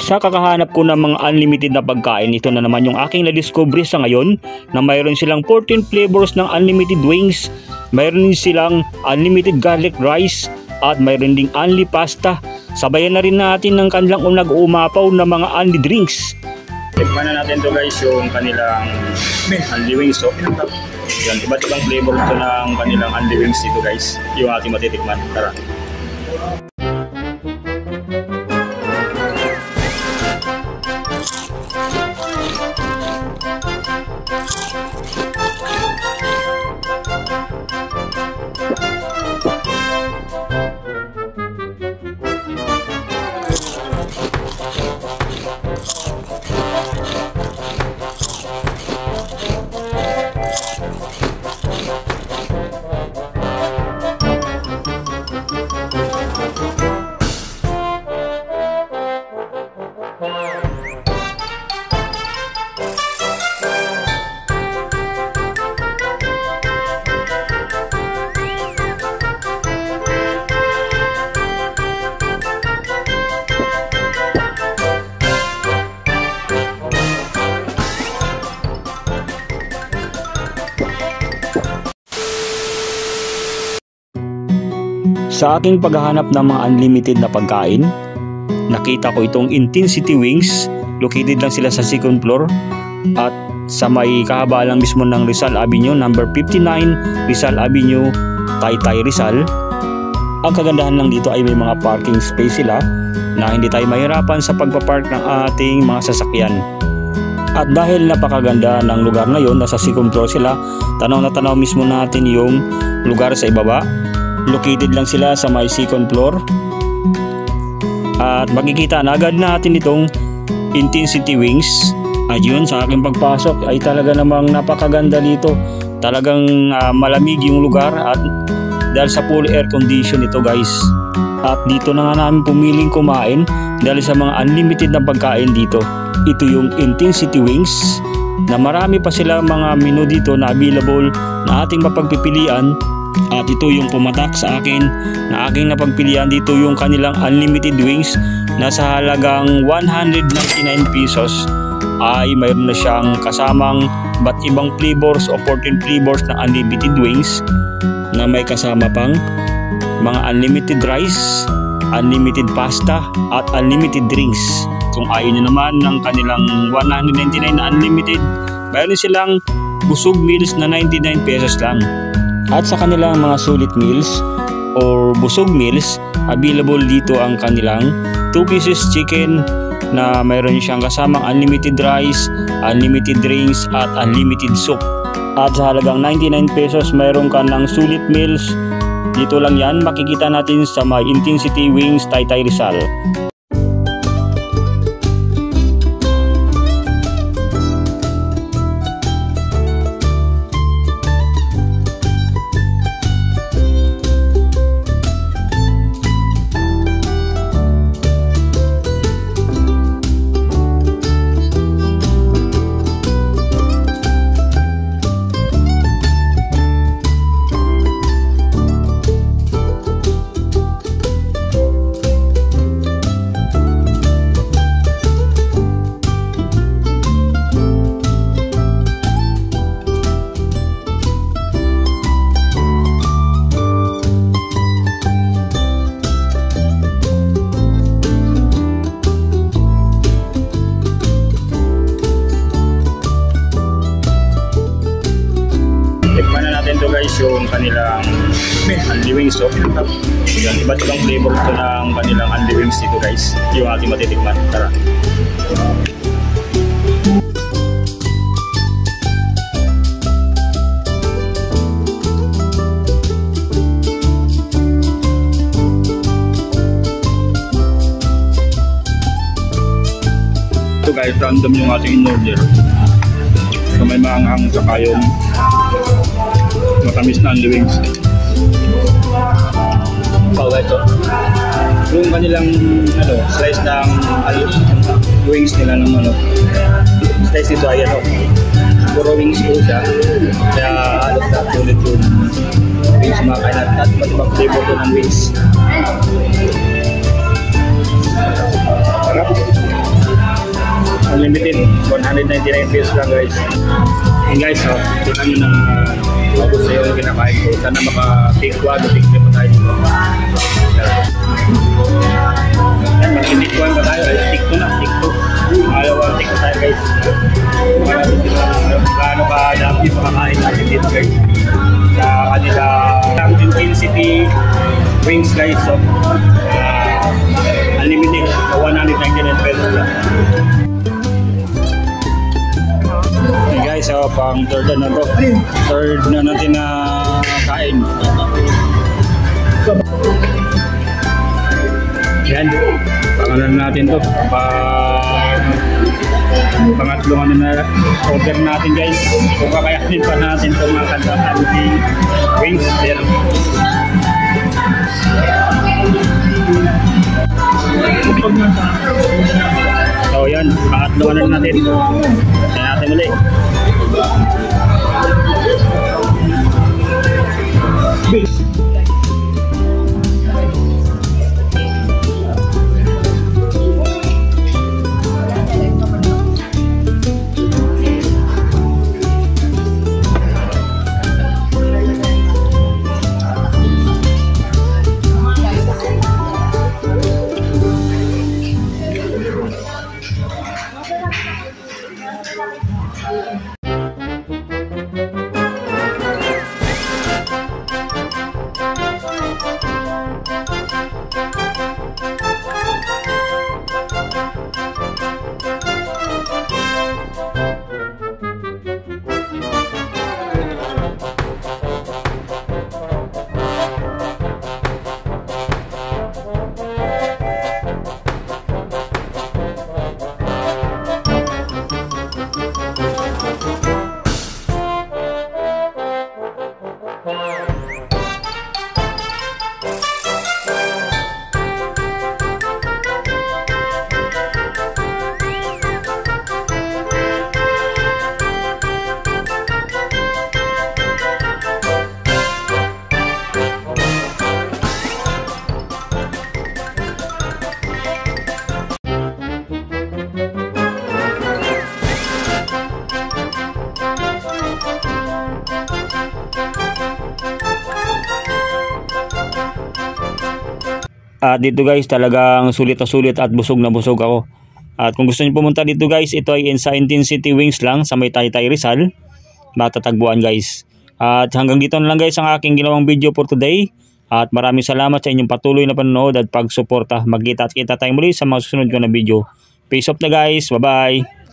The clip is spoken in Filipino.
Sa kakahanap ko ng mga unlimited na pagkain, ito na naman yung aking na-discover sa ngayon na mayroon silang 14 flavors ng unlimited wings, mayroon din silang unlimited garlic rice at mayroon ding unli pasta. Sabayan na rin natin ng kanilang nag-uumapaw na mga unli drinks. Tikman na natin to guys yung kanilang unli wings. So, yan, iba't ibang flavor ito ng kanilang unli wings dito guys, yung ating matitikman. Tara. Sa aking paghahanap ng mga unlimited na pagkain, nakita ko itong Intensity Wings. Located lang sila sa second floor at sa may kahabaan mismo ng Rizal Avenue, number 59 Rizal Avenue, Taytay, Rizal. Ang kagandahan lang dito ay may mga parking space sila na hindi tayo mahirapan sa pagpapark ng ating mga sasakyan. At dahil napakaganda ng lugar na yon, nasa second floor sila, tanaw na tanaw mismo natin yung lugar sa ibaba. Located lang sila sa may second floor at makikita na agad natin itong Intensity Wings. At yun, sa aking pagpasok ay talaga namang napakaganda dito. Talagang malamig yung lugar at dahil sa full air condition ito guys. At dito na nga namin pumiling kumain dahil sa mga unlimited na pagkain dito. Ito yung Intensity Wings na marami pa sila mga menu dito na available na ating mapagpipilian. At ito yung pumatak sa akin na aking napagpilian dito, yung kanilang unlimited wings na sa halagang 199 pesos ay mayroon na siyang kasamang ba't ibang flavors o 14 flavors na unlimited wings na may kasama pang mga unlimited rice, unlimited pasta at unlimited drinks. Kung ayaw nyo naman ng kanilang 199 na unlimited, mayroon silang busog meals na 99 pesos lang. At sa kanilang mga sulit meals or busog meals, available dito ang kanilang 2 pieces chicken na mayroon siyang kasamang unlimited rice, unlimited drinks at unlimited soup. At sa halagang 99 pesos mayroon ka ng sulit meals. Dito lang yan, makikita natin sa may Intensity Wings, Taytay, Rizal. Yung kanilang unli wings. So, yan, iba't ibang flavor ito ng kanilang unli wings dito guys, yung ating matitikman. Tara. Ito guys, random yung ating in-order. So, may maanghang saka yung matamis na unli wings. Ito yung kanilang slice ng wings nila ng slice nito ay puro wings po siya, kaya halos na ulit yung wings makain at matibang flavor po ng wings. Sarap. unlimited 199 pesos lang guys. And guys, tingnan nyo na ako sa yung kinakain ko. Sana maka-take 1 o take 3 pa tayo dito. Yan, mag-take 1 pa tayo. Take 2 na, take 2. Ayaw take 2 tayo guys. Gaano ka dami yung makakain natin dito guys. Sa kanila Intensity Wings guys. So, unlimited 199 pesos lang. Okay guys, so pang third na to. Third na natin na kain. Yan, pangalan natin to. Pangatlong ano na order natin guys. Kung kakayanin pa natin itong mga kantaan wings. Yan. So yan, pangatlo na natin. Kaya natin ulit. At dito guys, talagang sulit na sulit at busog na busog ako. At kung gusto niyo pumunta dito guys, ito ay sa Intensity Wings lang sa may Taytay Rizal. Matatagpuan guys. At hanggang dito na lang guys ang aking ginawang video for today. At maraming salamat sa inyong patuloy na panonood at pagsuporta. Magkita at kita tayo muli sa mga susunod ko na video. Peace out na guys. Bye bye.